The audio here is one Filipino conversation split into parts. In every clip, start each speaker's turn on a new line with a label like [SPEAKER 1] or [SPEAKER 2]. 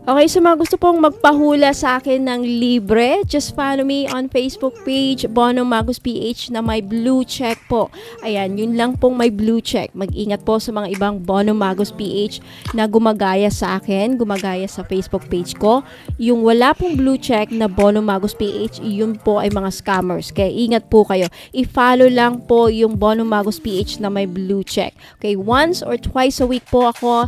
[SPEAKER 1] Okay, so mga gusto pong magpahula sa akin ng libre, just follow me on Facebook page, Bono Magus PH na may blue check po. Ayan, yun lang pong may blue check. Mag-ingat po sa mga ibang Bono Magus PH na gumagaya sa akin, gumagaya sa Facebook page ko. Yung wala pong blue check na Bono Magus PH, yun po ay mga scammers. Kaya ingat po kayo. I-follow lang po yung Bono Magus PH na may blue check. Okay, once or twice a week po ako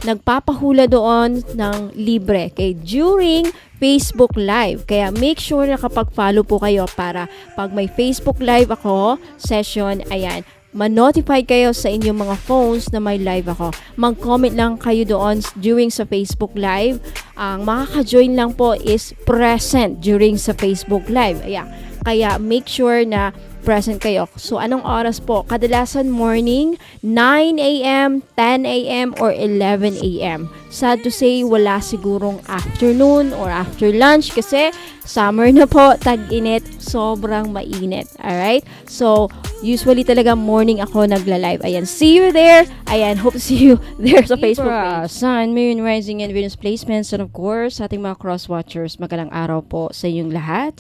[SPEAKER 1] nagpapahula doon ng libre during Facebook Live. Kaya make sure na kapag follow po kayo para pag may Facebook Live ako session, ayan, ma-notify kayo sa inyong mga phones na may live ako. Mag-comment lang kayo doon during sa Facebook Live. Ang makaka-join lang po is present during sa Facebook Live. Ayan. Kaya make sure na present kayo. So, anong oras po? Kadalasan morning, 9 a.m., 10 a.m., or 11 a.m. Sad to say, wala sigurong afternoon or after lunch kasi summer na po, tag-init, sobrang mainit. Alright? So, usually talaga morning ako nagla-live. Ayan, see you there. Ayan, hope to see you there sa Facebook page. Sun, Moon, Rising, and Venus placements. And of course, sa ating mga cross-watchers, magandang araw po sa inyong lahat.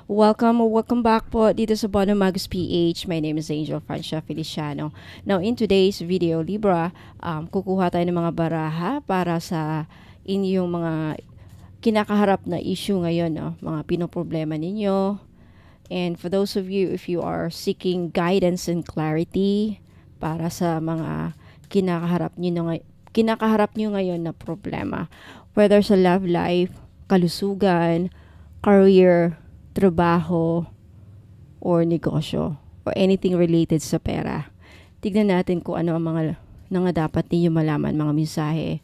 [SPEAKER 1] Welcome back po dito sa Bono Magus PH. My name is Angel Francia Feliciano. Now, in today's video, Libra, kukuha tayo ng mga baraha para sa inyong mga kinakaharap na issue ngayon, no? Mga pinoproblema ninyo. And for those of you, if you are seeking guidance and clarity para sa mga kinakaharap nyo ngayon na problema, whether sa love life, kalusugan, career, trabaho, or negosyo, or anything related sa pera. Tignan natin kung ano ang mga dapat ninyo malaman, mga mensahe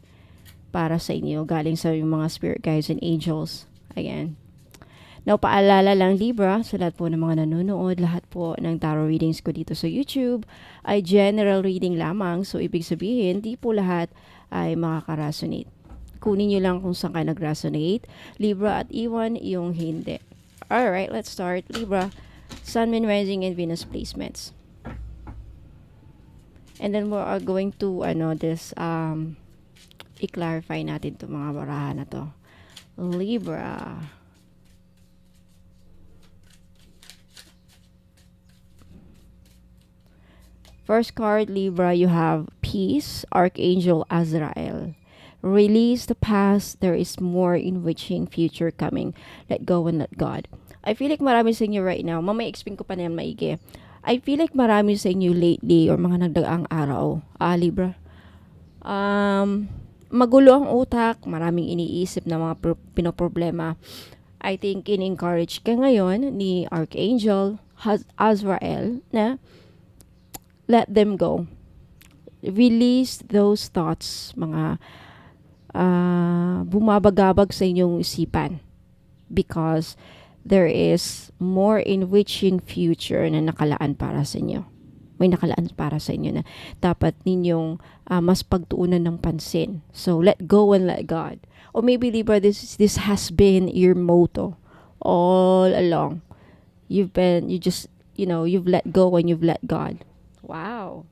[SPEAKER 1] para sa inyo galing sa yung mga spirit guides and angels. Again. Now, paalala lang Libra, sa lahat po ng mga nanonood, lahat po ng tarot readings ko dito sa YouTube ay general reading lamang. So, ibig sabihin, di po lahat ay makaka-resonate. Kunin nyo lang kung saan ka nag-resonate, Libra, at iwan yung hindi. Alright, let's start. Libra, Sun, Moon, Rising, and Venus placements. And then we are going to, i-clarify natin itong mga barahan na to. Libra. First card, Libra, you have Peace, Archangel Azrael. Release the past, there is more enriching future coming. Let go and let God. I feel like marami sa inyo right now, mamaya explain ko pa na yan maigi. I feel like marami sa inyo lately or mga nagdaang araw, Libra. Magulo ang utak, maraming iniisip na mga pinoproblema. I think in-encourage ka ngayon ni Archangel Azrael na let them go. Release those thoughts, mga bumabagabag sa inyong isipan, because there is more enriching future na nakalaan para sa inyo. May nakalaan para sa inyo na dapat ninyong mas pagtuunan ng pansin. So, let go and let God. Or maybe, Libra, this has been your motto all along. You've let go and you've let God. Wow.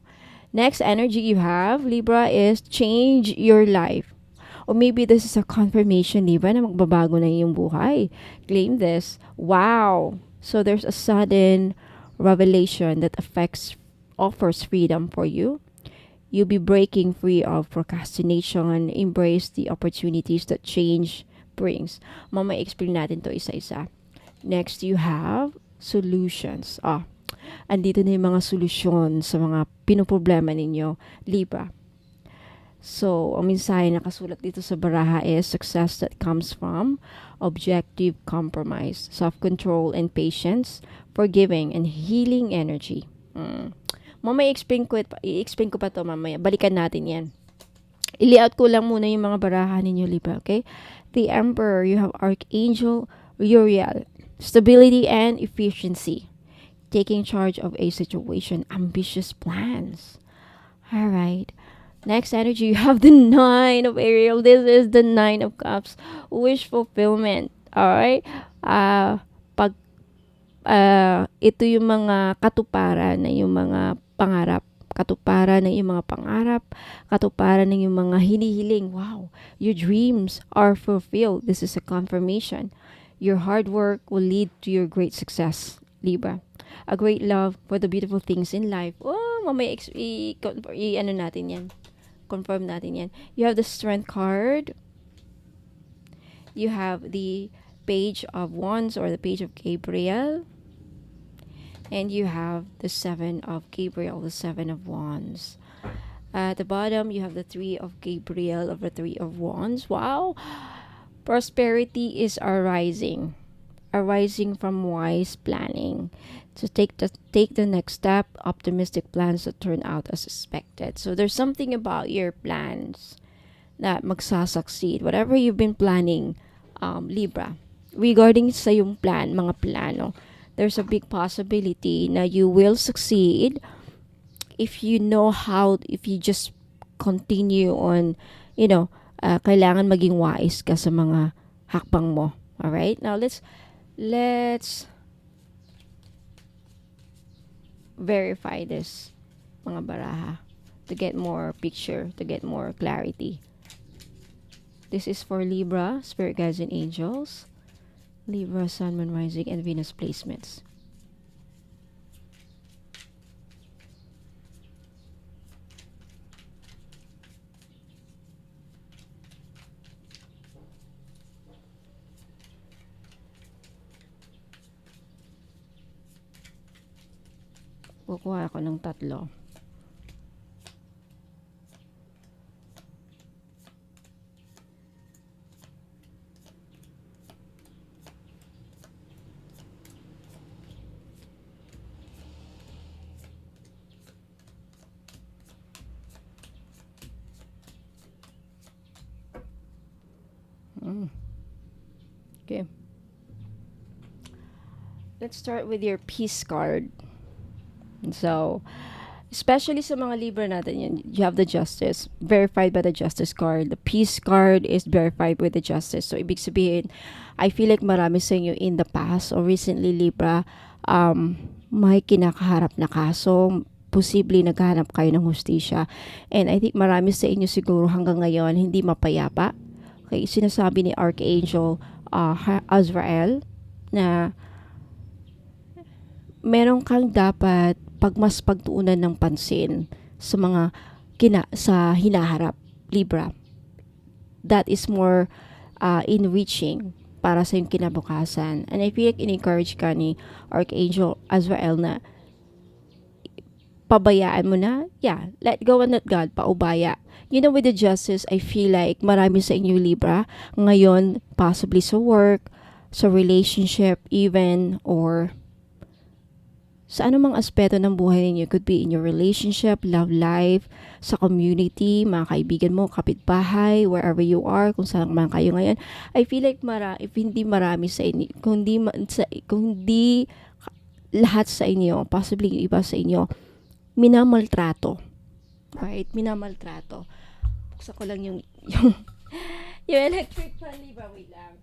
[SPEAKER 1] Next energy you have, Libra, is change your life. Or maybe this is a confirmation, Libra, na magbabago na yung buhay. Claim this. Wow. So there's a sudden revelation that offers freedom for you. You'll be breaking free of procrastination and embrace the opportunities that change brings. Mama, explain natin to isa-isa. Next, you have solutions. Andito na yung mga solusyon sa mga pinoproblema ninyo, Libra. So, ang mensahe na nakasulat dito sa baraha is success that comes from objective compromise, self-control and patience, forgiving and healing energy. Mamaya i-explain ko pa to mamaya. Balikan natin yan. I-layout ko lang muna yung mga baraha ninyo, Libra, okay? The Emperor, you have Archangel Uriel, stability and efficiency. Taking charge of a situation, ambitious plans. All right. Next energy, you have the Nine of Ariel. This is the Nine of Cups. Wish fulfillment. Alright? Ito yung mga katuparan na yung mga pangarap katuparan ng iyong mga pangarap, katuparan ng iyong mga hinihiling. Wow, your dreams are fulfilled. This is a confirmation. Your hard work will lead to your great success, Libra. A great love for the beautiful things in life. Oh, mamaya ano natin yan. Confirm natin yan. You have the Strength card. You have the Page of Wands or the Page of Gabriel. And you have the Seven of Gabriel, the Seven of Wands. At the bottom, you have the Three of Gabriel of the Three of Wands. Wow! Prosperity is arising from wise planning. To take the next step, optimistic plans that turn out as expected. So there's something about your plans that magsasucceed. Whatever you've been planning, Libra, regarding sa yung plan, mga plano, there's a big possibility na you will succeed if you know how, if you just continue on, kailangan maging wise ka sa mga hakbang mo. Alright? Now, let's verify this, mga baraha, to get more picture, to get more clarity. This is for Libra, Spirit Guides and Angels. Libra, Sun, Moon, Rising, and Venus placements. Kukuha ako ng 3. Okay. Let's start with your Peace card. So, especially sa mga Libra natin yun, you have the Justice, verified by the Justice card. The Peace card is verified with the Justice. So, ibig sabihin, I feel like marami sa inyo in the past or recently, Libra, may kinakaharap na kaso, posibleng naghahanap kayo ng hustisya. And I think marami sa inyo siguro hanggang ngayon hindi mapayapa. Okay, sinasabi ni Archangel Azrael na meron kang dapat pagtuunan ng pansin sa mga sa hinaharap, Libra. That is more enriching para sa iyong kinabukasan. And I feel like in-encourage ka ni Archangel Azrael na pabayaan mo na, let go and let God, paubaya. With the Justice, I feel like marami sa inyo, Libra, ngayon, possibly sa work, sa relationship even, or sa anumang aspeto ng buhay ninyo. Could be in your relationship, love life, sa community, mga kaibigan mo, kapitbahay, wherever you are, kung saan man kayo ngayon. I feel like if hindi marami sa inyo, kung hindi lahat sa inyo, possibly yung iba sa inyo, minamaltrato. Right? Minamaltrato. Buksan ko lang yung electric fan, Libra. Wait lang.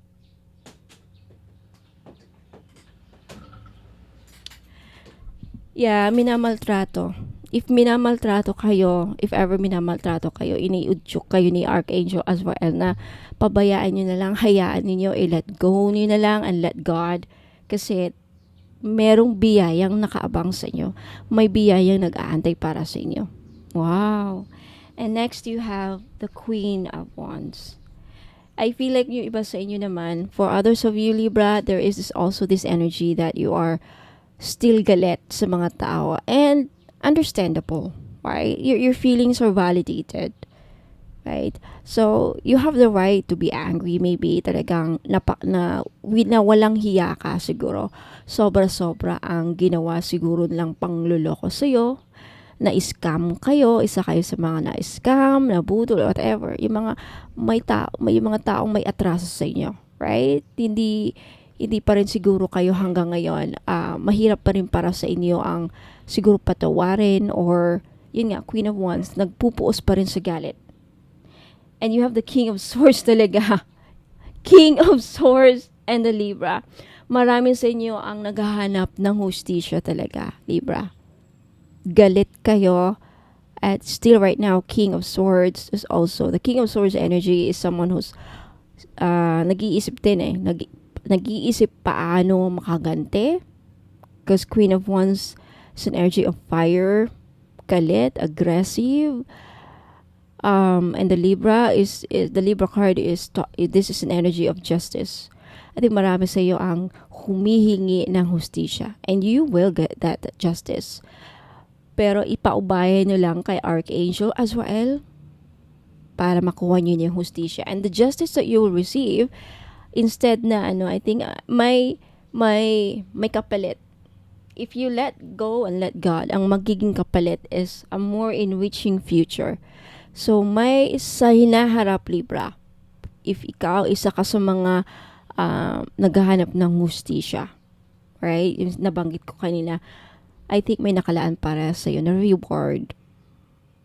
[SPEAKER 1] Minamaltrato. If ever minamaltrato kayo, iniudyok kayo ni Archangel Azrael na pabayaan nyo na lang, hayaan niyo, let go nyo na lang and let God. Kasi merong biyayang nakaabang sa inyo. May biyayang nag-aantay para sa inyo. Wow. And next, you have the Queen of Wands. I feel like yung iba sa inyo naman, for others of you, Libra, there is also this energy that you are still galit sa mga tao. And understandable, right? Your feelings are validated, right? So, you have the right to be angry. Maybe talagang na walang hiya ka siguro. Sobra-sobra ang ginawa siguro lang pangluloko sa'yo. Na-scam kayo, isa kayo sa mga na-scam, nabudol, whatever. Yung mga taong may atraso sa inyo, right? Hindi pa rin siguro kayo hanggang ngayon. Mahirap pa rin para sa inyo ang siguro patawarin or, yun nga, Queen of Wands, nagpupuos pa rin sa galit. And you have the King of Swords talaga. King of Swords and the Libra. Marami sa inyo ang naghahanap ng hustisya talaga, Libra. Galit kayo, At still right now, King of Swords is also, the King of Swords energy is someone who's nag-iisip din eh. Nag-iisip paano makagante. Because Queen of Wands is an energy of fire, galit, aggressive. And the Libra the Libra card this is an energy of justice. I think marami sa iyo ang humihingi ng hustisya. And you will get that justice. Pero ipaubayan nyo lang kay Archangel Azrael para makuha nyo yung hustisya. And the justice that you will receive, instead na I think may kapalit. If you let go and let God, ang magiging kapalit is a more enriching future. So, may sa hinaharap, Libra. If ikaw, isa ka sa mga naghahanap ng hustisya. Right? Yung nabanggit ko kanina, I think may nakalaan para sa iyo na reward.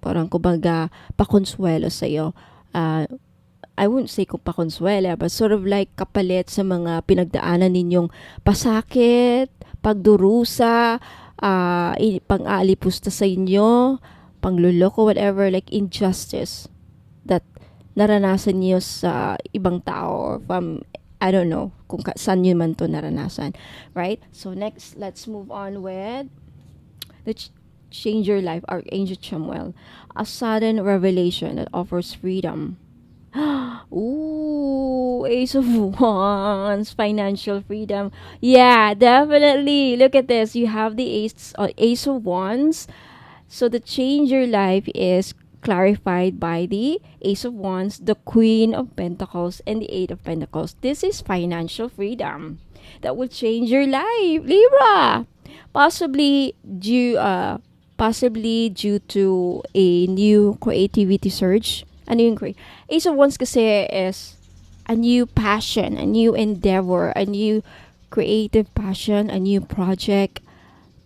[SPEAKER 1] Parang kumbaga, pakonsuelo sa iyo. I wouldn't say kung pakonsuelo, but sort of like kapalit sa mga pinagdaanan ninyong pasakit, pagdurusa, pang-aalipusta sa inyo, pangluloko, whatever, like injustice that naranasan niyo sa ibang tao or from, I don't know, kung saan yun man to naranasan. Right? So next, let's move on with the Change Your Life, Archangel Chamuel. A sudden revelation that offers freedom. Ooh, Ace of Wands, financial freedom. Yeah, definitely. Look at this. You have the Ace of Wands. So the Change Your Life is clarified by the Ace of Wands, the Queen of Pentacles, and the Eight of Pentacles. This is financial freedom that will change your life, Libra. Possibly due to a new creativity surge. Ano yung Ace of Wands kasi is a new passion, a new endeavor, a new creative passion, a new project,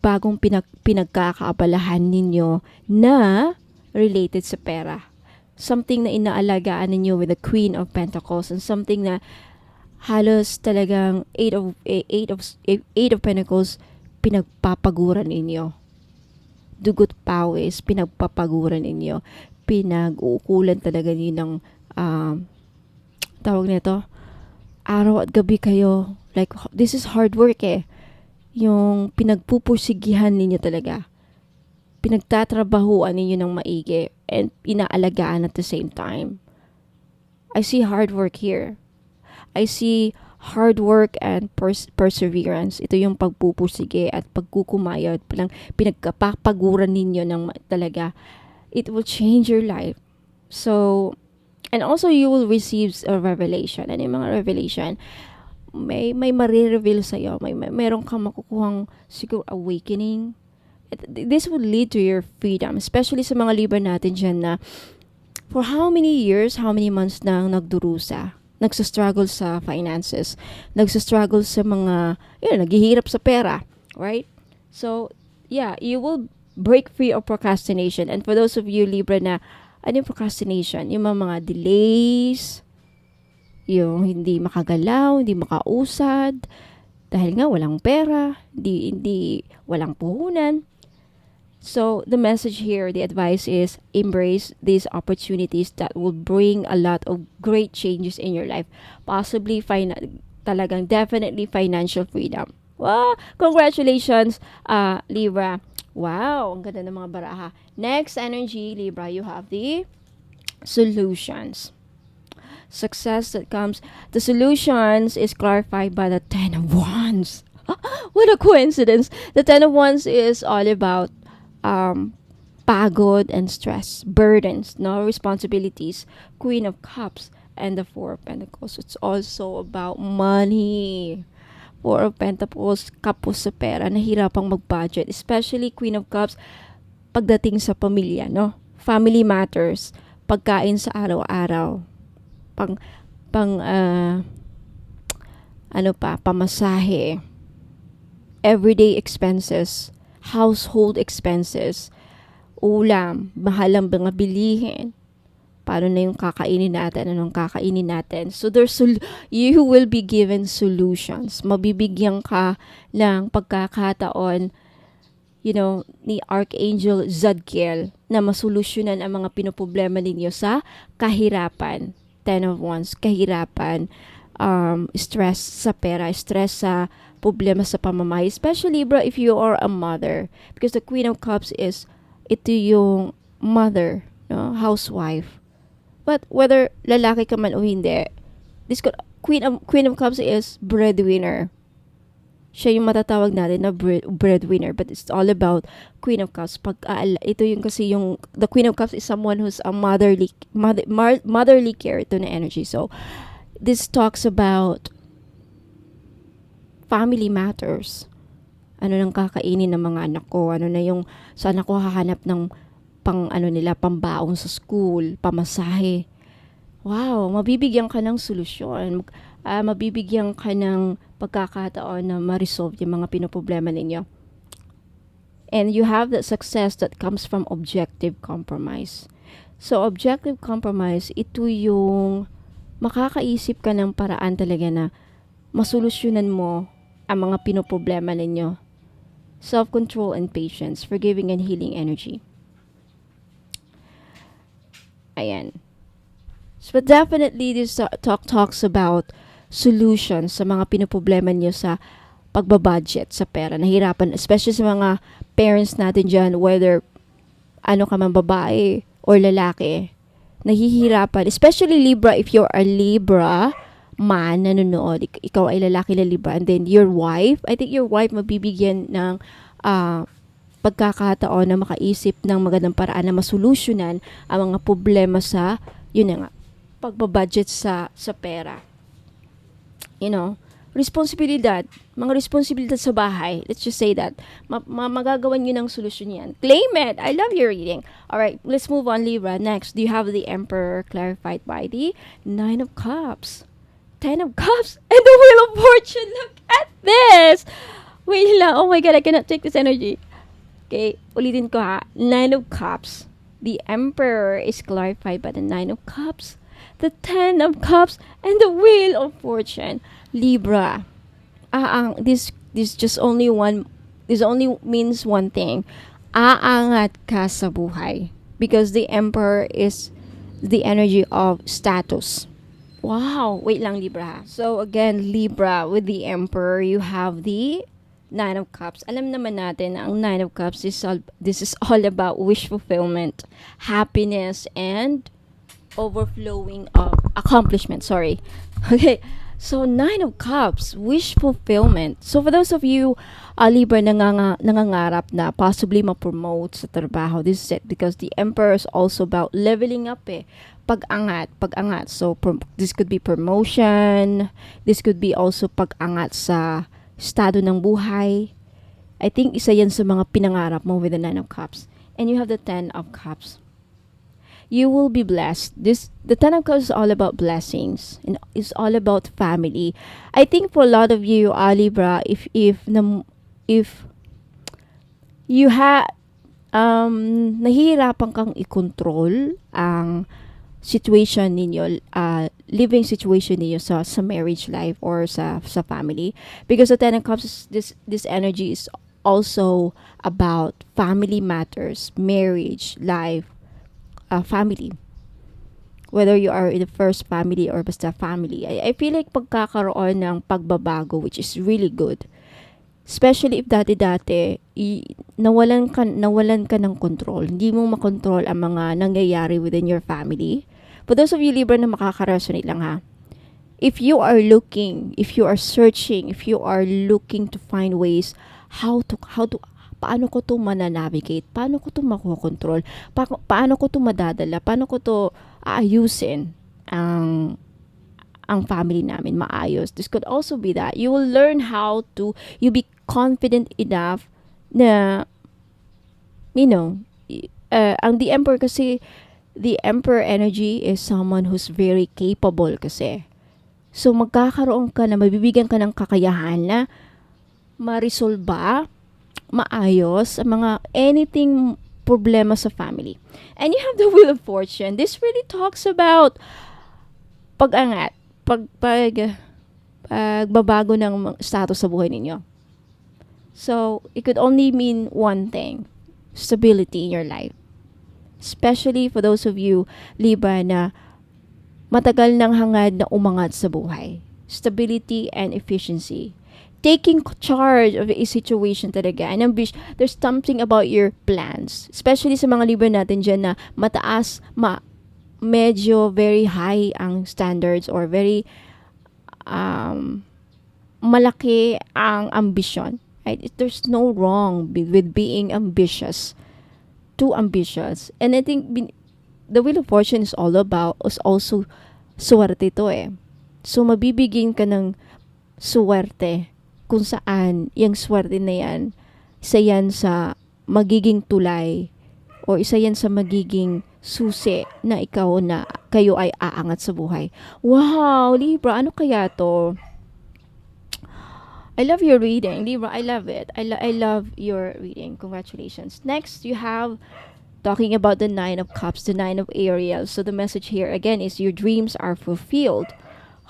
[SPEAKER 1] bagong pinagkakaabalahan ninyo na related sa pera. Something na inaalagaan ninyo with the Queen of Pentacles, and something na halos talagang Eight of Pentacles pinagpapaguran ninyo. Dugot pawis, pinagpapaguran ninyo. Pinag-uukulan talaga niyo ng tawag nito, araw at gabi kayo. Like, this is hard work eh. Yung pinagpupursigihan ninyo talaga. Pinagtatrabahuan ninyo ng maigi and inaalagaan at the same time. I see hard work here. I see hard work and perseverance. Ito yung pagpupursige at pagkukumayod. Pinagpapaguran ninyo ng talaga. It will change your life. So, and also you will receive a revelation. Ano yung mga revelation? May marireveal sa'yo. Meron kang makukuhang siguro awakening. This would lead to your freedom. Especially sa mga Libra natin dyan na for how many years, how many months nang nagdurusa, nagsastruggle sa finances, nagsastruggle sa mga, naghihirap sa pera. Right? So, yeah, you will break free of procrastination. And for those of you, Libra, na ano yung procrastination? Yung mga delays, yung hindi makagalaw, hindi makausad, dahil nga walang pera, hindi walang puhunan. So, the message here, the advice is embrace these opportunities that will bring a lot of great changes in your life. Possibly, talagang definitely financial freedom. Wow! Congratulations, Libra. Wow, ang ganda ng mga baraha. Next energy, Libra, you have the solutions. Success that comes. The solutions is clarified by the Ten of Wands. What a coincidence. The Ten of Wands is all about pagod and stress, burdens, no responsibilities. Queen of Cups and the Four of Pentacles. It's also about money. Four of Pentacles, kapos sa pera, nahirapang mag-budget. Especially Queen of Cups, pagdating sa pamilya, no? Family matters. Pagkain sa araw-araw. Pamasahe. Everyday expenses. Household expenses. Ulam. Mahalang mga bilihin. Paano na yung kakainin natin? Anong kakainin natin? So, you will be given solutions. Mabibigyan ka ng pagkakataon, ni Archangel Zadkiel na masolusyonan ang mga pinoproblema ninyo sa kahirapan. Ten of Wands, kahirapan, stress sa pera, stress sa problema sa pamamahay. Especially, Libra, if you are a mother. Because the Queen of Cups is, ito yung mother, no? Housewife. But whether lalaki ka man o hindi, this Queen of Cups is breadwinner. Siya yung matatawag natin na breadwinner, but it's all about Queen of Cups. Ito yung kasi yung the Queen of Cups is someone who's a motherly care, ito na energy. So this talks about family matters. Ano nang kakainin ng mga anak ko? Ano na yung saan ako hahanap ng pambaon sa school, pamasahe. Wow, mabibigyan ka ng solusyon. Mabibigyan ka ng pagkakataon na ma-resolve yung mga pinoproblema ninyo. And you have that success that comes from objective compromise. So, objective compromise, ito yung makakaisip ka ng paraan talaga na masolusyonan mo ang mga pinoproblema ninyo. Self-control and patience, forgiving and healing energy. Ayan. So definitely this talks about solutions sa mga pinoproblema niyo sa pagbabudget sa pera. Nahirapan, especially sa mga parents natin dyan, whether ano ka man, babae or lalaki. Nahihirapan. Especially Libra, if you're a Libra man nanonood, ikaw ay lalaki na Libra, and then your wife, I think your wife mabibigyan ng pagkakataon na makaisip ng magandang paraan na masolusyonan ang mga problema sa, yun na nga, pagbabudget sa pera. You know, responsibilidad, mga responsibilidad sa bahay, let's just say that, magagawan nyo ng solusyon yan. Claim it! I love your reading. Alright, let's move on, Libra. Next, do you have the Emperor clarified by the Nine of Cups, Ten of Cups, and the Wheel of Fortune? Look at this! Wait lang, oh my God, I cannot take this energy. Okay, ulitin ko ha. Nine of Cups. The Emperor is clarified by the Nine of Cups, the Ten of Cups, and the Wheel of Fortune. Libra. This just only one. This only means one thing. Aangat ka sa buhay, because the Emperor is the energy of status. Wow. Wait lang, Libra. So again, Libra, with the Emperor, you have the Nine of Cups. Alam naman natin na ang Nine of Cups this is all about wish fulfillment, happiness, and overflowing of accomplishment. Sorry. Okay. So, Nine of Cups, wish fulfillment. So, for those of you, Libra, nangangarap na possibly ma-promote sa trabaho, this is it. Because the Emperor is also about leveling up Pag-angat. So, this could be promotion. This could be also pag-angat sa estado ng buhay. I think isa yan sa mga pinangarap mo with the Nine of Cups. And you have the Ten of Cups. You will be blessed. The Ten of Cups is all about blessings, and it's all about family. I think for a lot of you, Libra, if you nahihirapan kang i-control ang situation ninyo, living situation ninyo sa marriage life or sa family, because the Ten of Cups, this energy is also about family matters, marriage, life, family. Whether you are in the first family or basta family, I feel like pagkakaroon ng pagbabago, which is really good. Especially if dati nawalan ka ng control. Hindi mo makontrol ang mga nangyayari within your family. For those of you Libra na makaka-resonate lang ha. If you are searching, if you are looking to find ways paano ko to mananavigate, paano ko to makokontrol, paano ko to madadala, paano ko to aayusin ang family namin maayos. This could also be that you will learn how to be confident enough na ang the Emperor kasi, the Emperor energy is someone who's very capable kasi. So magkakaroon ka na, mabibigyan ka ng kakayahan na ma-resolve maayos ang mga anything problema sa family. And you have the Wheel of Fortune. This really talks about pag-angat, pagbabago ng status sa buhay ninyo. So, it could only mean one thing, stability in your life. Especially for those of you, Libra, na matagal nang hangad na umangat sa buhay. Stability and efficiency. Taking charge of a situation talaga. And there's something about your plans. Especially sa mga Libra natin dyan na mataas, medyo very high ang standards or very malaki ang ambition. Right? There's no wrong with being ambitious. Too ambitious. And I think the Wheel of Fortune is also swerte to eh. So, mabibigyan ka ng swerte kung saan yung swerte na yan, isa yan sa magiging tulay o isa yan sa magiging susi na kayo ay aangat sa buhay. Wow, Libra, ano kaya to? I love your reading, Libra. I love it. I love your reading. Congratulations. Next, you have talking about the Nine of Cups, the Nine of Ariel. So the message here again is your dreams are fulfilled.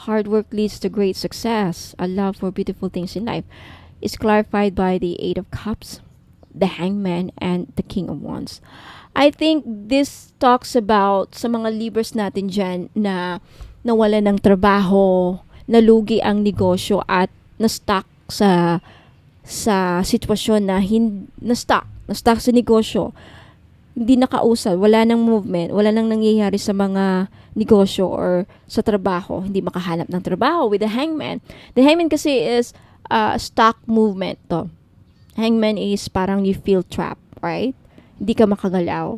[SPEAKER 1] Hard work leads to great success. A love for beautiful things in life is clarified by the Eight of Cups, the Hangman, and the King of Wands. I think this talks about sa mga Libras natin dyan na nawala ng trabaho, nalugi ang negosyo at na-stuck sa sitwasyon na na-stuck sa negosyo, hindi nakausad, wala nang movement, wala nang nangyayari sa mga negosyo or sa trabaho, hindi makahanap ng trabaho with the Hangman. The Hangman kasi is stuck movement to. Hangman is parang you feel trapped, right? Hindi ka makagalaw.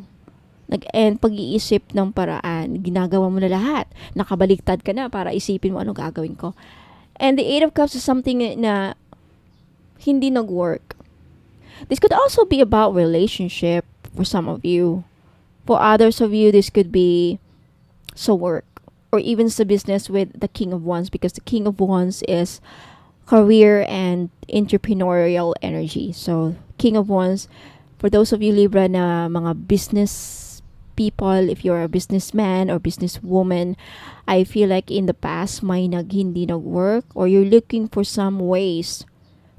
[SPEAKER 1] And pag-iisip ng paraan, ginagawa mo na lahat. Nakabaliktad ka na para isipin mo anong gagawin ko. And the Eight of Cups is something na hindi nag-work. This could also be about relationship for some of you. For others of you, this could be sa work or even sa business with the King of Wands, because the King of Wands is career and entrepreneurial energy. So, King of Wands, for those of you Libra na mga business people, if you're a businessman or businesswoman, I feel like in the past may hindi nag-work or you're looking for some ways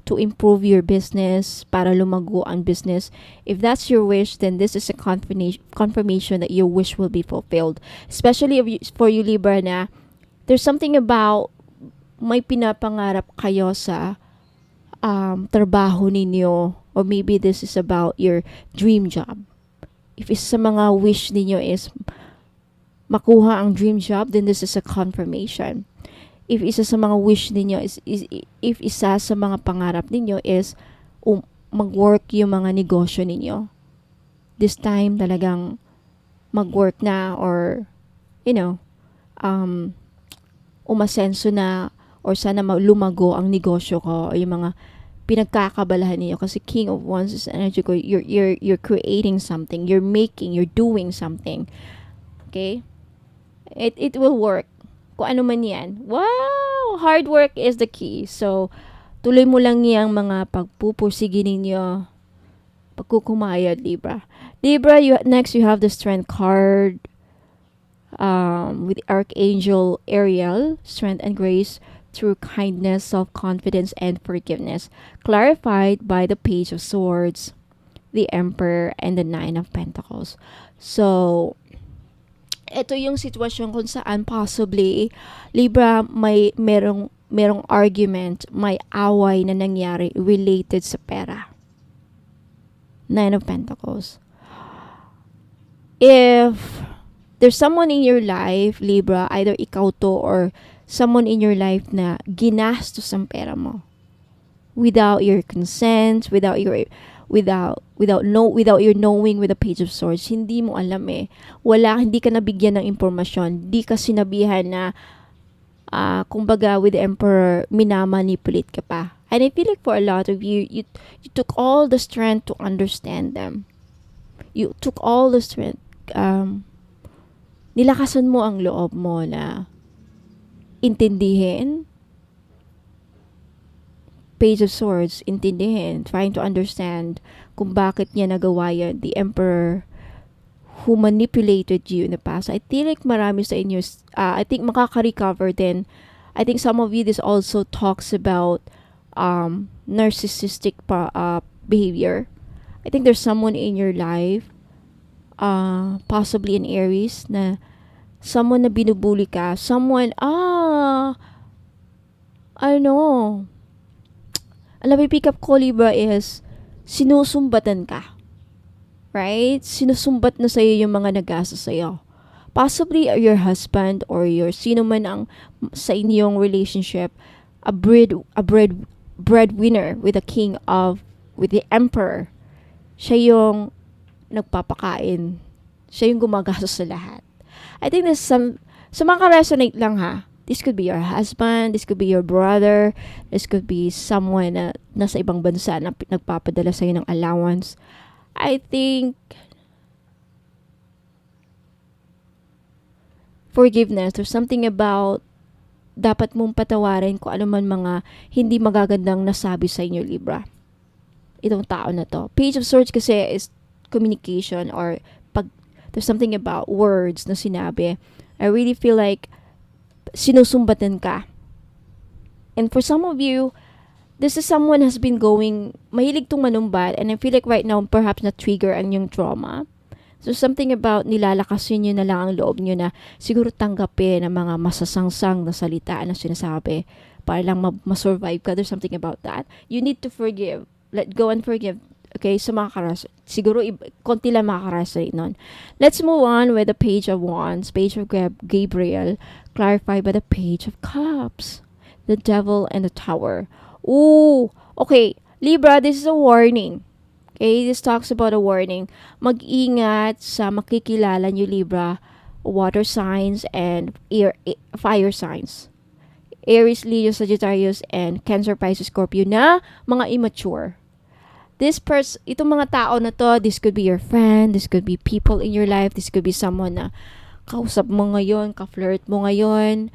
[SPEAKER 1] to improve your business para lumago ang business. If that's your wish, then this is a confirmation that your wish will be fulfilled. Especially for you Libra na there's something about may pinapangarap kayo sa trabaho ninyo, or maybe this is about your dream job. If isa sa mga wish ninyo is makuha ang dream job, then this is a confirmation. If isa sa mga wish ninyo if isa sa mga pangarap ninyo is mag-work yung mga negosyo ninyo, this time talagang mag-work na, or umasenso na, or sana lumago ang negosyo ko, o yung mga pinagkakabalahan niyo. Kasi King of Wands is energy ko, you're creating something, you're doing something. Okay? It will work. Kung ano man yan. Wow! Hard work is the key. So, tuloy mo lang yung mga pagpupursige ninyo. Pagkukumayad, Libra. Libra, next you have the Strength card with Archangel Ariel. Strength and grace through kindness, self-confidence, and forgiveness. Clarified by the Page of Swords, the Emperor, and the Nine of Pentacles. So, ito yung sitwasyon kung saan possibly Libra merong argument, may away na nangyari related sa pera. Nine of Pentacles. If there's someone in your life, Libra, either ikaw to or someone in your life na ginastos ang pera mo without your consent, without your knowing with the Page of Swords, hindi mo alam eh. Hindi ka nabigyan ng impormasyon. Hindi ka sinabihan na, kumbaga with the Emperor, minamanipulate ka pa. And I feel like for a lot of you, you took all the strength to understand them. You took all the strength. Nilakasan mo ang loob mo na intindihin. Page of Swords, intindihin, trying to understand kung bakit niya nagawa yan, the Emperor who manipulated you in the past. I feel like marami sa inyo, I think makaka-recover din. I think some of you, this also talks about narcissistic behavior. I think there's someone in your life possibly an Aries na someone na binubuli ka, someone, ano, alam mo, pick up ko, Libra, is sinusumbatan ka. Right? Sinusumbat na sa'yo yung mga nag-asa sa'yo. Possibly your husband or your sino man ang sa inyong relationship, breadwinner with with the emperor. Siya yung nagpapakain. Siya yung gumagastos sa lahat. I think there's so maka-resonate lang ha. This could be your husband, this could be your brother, this could be someone na nasa ibang bansa na nagpapadala sa'yo ng allowance. I think forgiveness or something about dapat mong patawarin kung ano man mga hindi magagandang nasabi sa inyo, Libra. Itong tao na to. Page of Swords kasi is communication or pag there's something about words na sinabi. I really feel like sinusumbatan ka. And for some of you, this is someone has been going, mahilig tong manumbat, and I feel like right now, perhaps na-trigger ang yung trauma. So, something about nilalakasin nyo na lang ang loob nyo na siguro tanggapin ang mga masasangsang na salita na sinasabi para lang ma-survive ka. There's something about that. You need to forgive. Let go and forgive. Okay, so siguro konti lang makakaresonate nun. Let's move on with the Page of Wands, Page of Gabriel, clarified by the Page of Cups, the Devil and the Tower. Ooh, okay, Libra, this is a warning. Okay, this talks about a warning. Mag-ingat sa makikilala nyo, Libra, water signs and fire signs. Aries, Leo, Sagittarius, and Cancer, Pisces, Scorpio na mga immature. Itong mga tao na to, this could be your friend, this could be people in your life, this could be someone na kausap mo ngayon, ka-flirt mo ngayon,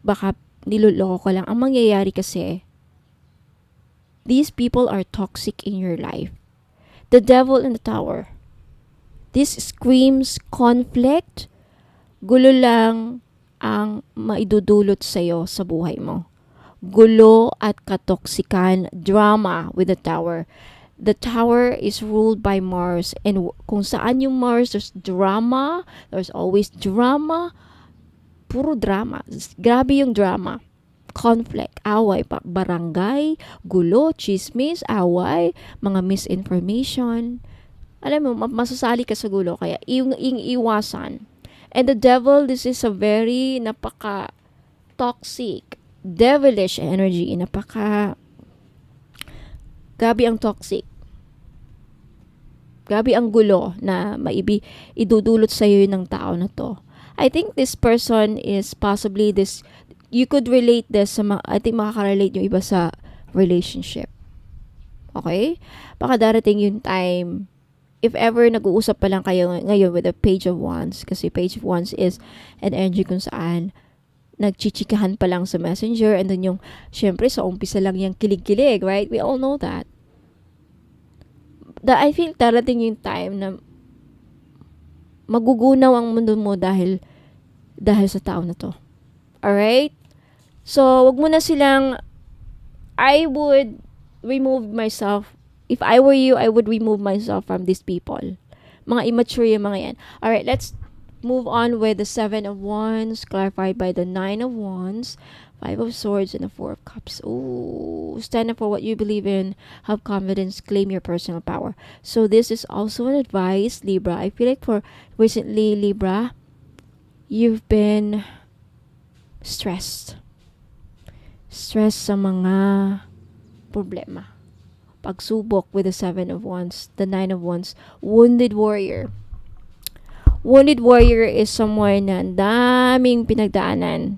[SPEAKER 1] baka niloloko ka lang. Ang mangyayari kasi, these people are toxic in your life. The Devil in the Tower. This screams conflict. Gulo lang ang maidudulot sa'yo sa buhay mo. Gulo at katoksikan, drama with the Tower. The Tower is ruled by Mars, and kung saan yung Mars, there's drama, there's always drama, puro drama. Grabe yung drama. Conflict, away, barangay, gulo, chismis, away, mga misinformation. Alam mo, masasali ka sa gulo, kaya iwasan. And the Devil, this is a very napaka-toxic, devilish energy, grabe ang toxic. Grabe ang gulo na idudulot sa'yo ng tao na to. I think this person is possibly this, you could relate this sa I think makaka-relate yung iba sa relationship. Okay? Baka darating yung time, if ever nag-uusap pa lang kayo ngayon with the Page of Wands, kasi Page of Wands is an energy kung saan nagchichikahan pa lang sa messenger, and then yung, syempre, sa umpisa lang yung kilig-kilig, right? We all know that. I feel darating yung time na magugunaw ang mundo mo dahil sa tao na to. Alright? So, wag mo na silang, I would remove myself. If I were you, I would remove myself from these people. Mga immature yung mga yan. Alright, let's move on with the 7 of Wands, clarified by the 9 of Wands, 5 of Swords, and the 4 of Cups. Ooh, stand up for what you believe in, have confidence, claim your personal power. So this is also an advice, Libra. I feel like for recently, Libra, you've been stressed. Stressed sa mga problema. Pagsubok with the 7 of Wands, the 9 of Wands, wounded warrior. Wounded warrior is someone na daming pinagdaanan,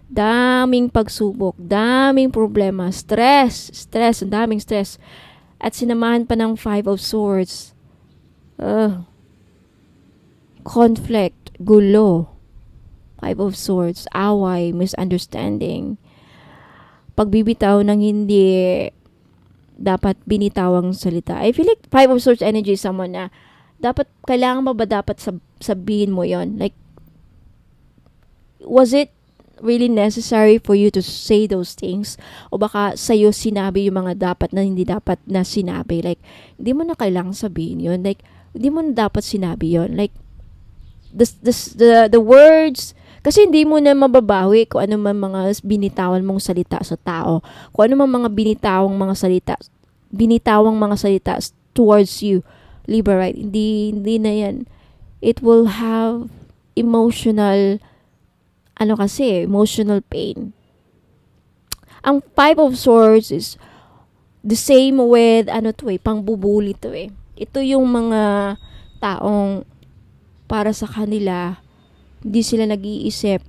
[SPEAKER 1] daming pagsubok, daming problema, stress, ang daming stress. At sinamahan pa ng 5 of Swords. Conflict, gulo. 5 of Swords, away, misunderstanding. Pagbibitaw ng hindi dapat binitawang salita. I feel like 5 of Swords energy is someone na kailangan ba dapat sabihin mo yon? Like, was it really necessary for you to say those things? O baka sa'yo sinabi yung mga dapat na hindi dapat na sinabi? Like, hindi mo na kailangan sabihin yun. Like, hindi mo na dapat sinabi yon. Like, the words, kasi hindi mo na mababawi kung ano man mga binitawan mong salita sa tao. Kung ano man mga binitawang mga salita towards you, Libra, right? Hindi na yan. It will have emotional, emotional pain. Ang Five of Swords is the same with, pangbubuli to eh. Ito yung mga taong para sa kanila, hindi sila nag-iisip.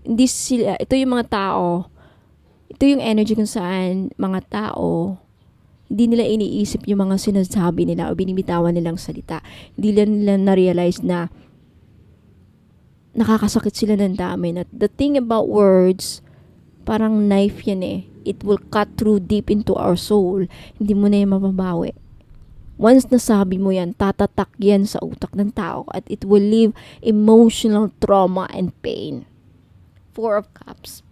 [SPEAKER 1] Ito yung mga tao, ito yung energy kung saan mga tao, hindi nila iniisip yung mga sinasabi nila o binibitawan nilang salita. Hindi nila na-realize na nakakasakit sila ng dami. The thing about words, parang knife yan eh. It will cut through deep into our soul. Hindi mo na yung mababawi. Once nasabi mo yan, tatatak yan sa utak ng tao at it will leave emotional trauma and pain. Four of Cups.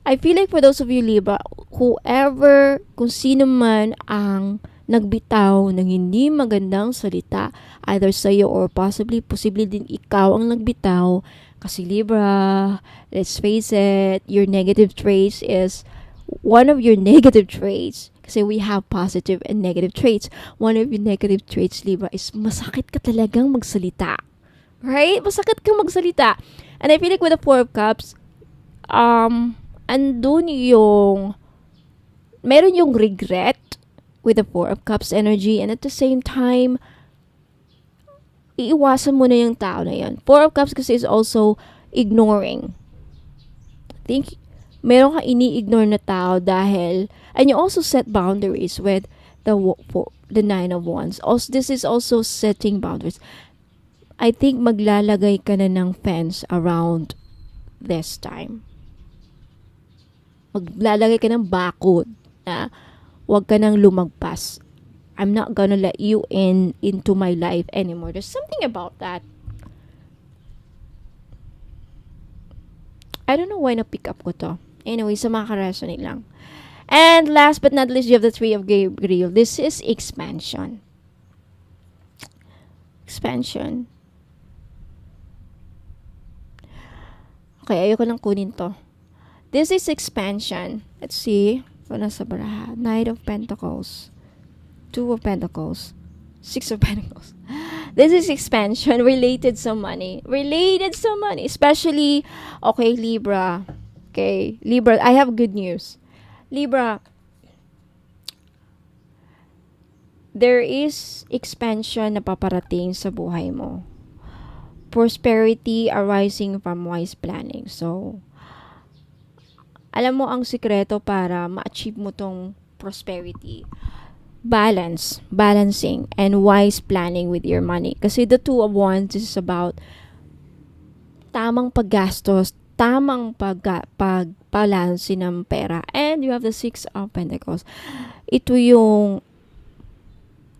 [SPEAKER 1] I feel like for those of you Libra, kung sino man ang nagbitaw ng hindi magandang salita, either sa'yo or posibly din ikaw ang nagbitaw, kasi Libra, let's face it, your negative traits is one of your negative traits. Kasi we have positive and negative traits. One of your negative traits, Libra, is masakit ka talagang magsalita. Right? Masakit kang magsalita. And I feel like with the Four of Cups, meron yung regret with the Four of Cups energy, and at the same time, iiwasan mo na yung tao na yan. Four of Cups kasi is also ignoring. I think, meron ka ini-ignore na tao dahil, and you also set boundaries with the Nine of Wands. Also, this is also setting boundaries. I think maglalagay ka na ng fence around this time. Maglalagay ka ng bakod na wag ka nang lumagpas. I'm not gonna let you into my life anymore. There's something about that. I don't know why na-pick up ko to. Anyway, sa makaka-resonate lang. And last but not least, you have the Three of Gabriel. This is expansion. Expansion. Okay, ayoko lang kunin to. This is expansion. Let's see. Nasa baraha. Knight of Pentacles. Two of Pentacles. Six of Pentacles. This is expansion related sa money. Related sa money. Especially, okay, Libra. Okay, Libra, I have good news. Libra, there is expansion na paparating sa buhay mo. Prosperity arising from wise planning. So, alam mo ang sikreto para ma-achieve mo tong prosperity. Balancing, and wise planning with your money. Kasi the Two of Wands is about tamang paggastos, tamang pagbalanse ng pera. And you have the Six of Pentacles. Ito yung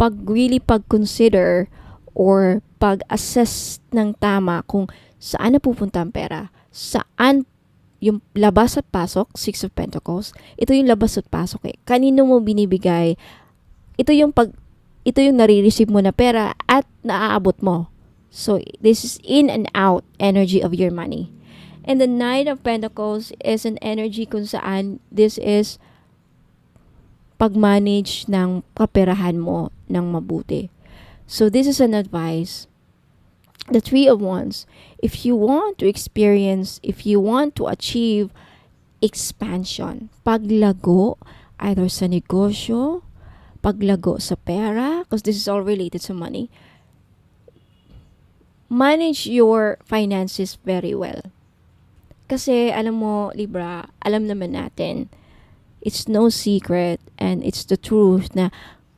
[SPEAKER 1] pag-consider or pag-assess ng tama kung saan napupunta ang pera, saan yung labas at pasok, Six of Pentacles. Ito yung labas at pasok eh. Kanino mo binibigay? Ito yung nare-receive mo na pera at naaabot mo. So, this is in and out energy of your money. And the Knight of Pentacles is an energy kung saan this is pag-manage ng kaperahan mo ng mabuti. So, this is an advice. The Three of Wands, if you want to achieve expansion, paglago, either sa negosyo, paglago sa pera, because this is all related to money, manage your finances very well. Kasi, alam mo, Libra, alam naman natin, it's no secret and it's the truth na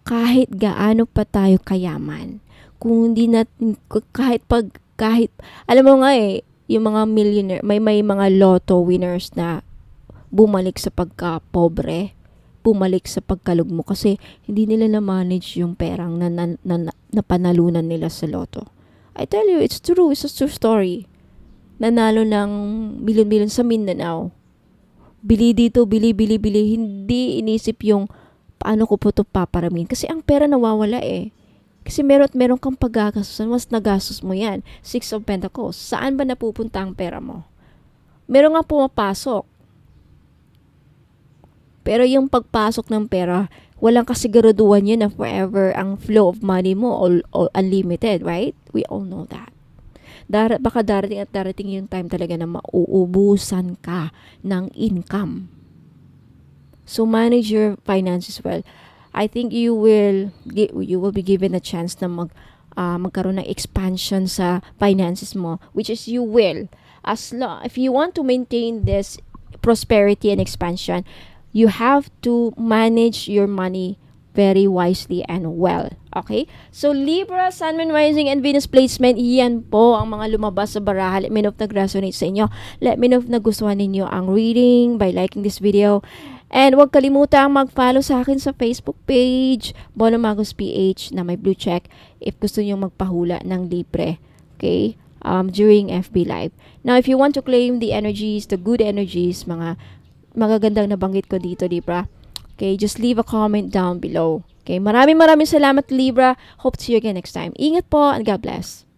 [SPEAKER 1] kahit gaano pa tayo kayaman, kung hindi natin, kahit, alam mo nga eh, yung mga millionaire, may mga lotto winners na bumalik sa pagka-pobre, bumalik sa pagkalugmo kasi hindi nila na-manage yung perang na panalunan nila sa lotto. I tell you, it's true. It's a true story. Nanalo ng milyon-milyon sa Mindanao. Bili dito, bili. Hindi inisip yung paano ko po ito paparamin? Kasi ang pera nawawala eh. Kasi meron kang paggagastusan, mas nagastos mo yan. Six of Pentacles. Saan ba napupunta ang pera mo? Meron nga pumapasok. Pero yung pagpasok ng pera, walang kasiguraduhan yun na forever ang flow of money mo all unlimited, right? We all know that. Baka darating yung time talaga na mauubusan ka ng income. So manage your finances well. I think you will be given a chance na magkaroon ng expansion sa finances mo, which is you will. If you want to maintain this prosperity and expansion, you have to manage your money very wisely and well. Okay? So, Libra, Sun, Moon, Rising, and Venus placement, yan po ang mga lumabas sa baraha. Let me know if nag-resonate sa inyo. Let me know if nagustuhan ninyo ang reading by liking this video. And huwag kalimutang mag-follow sa akin sa Facebook page, Bono Magus PH, na may blue check if gusto niyo magpahula ng libre. Okay? During FB Live. Now, if you want to claim the energies, the good energies, mga magagandang nabanggit ko dito, Libra, okay, just leave a comment down below. Okay, maraming salamat, Libra. Hope to see you again next time. Ingat po and God bless.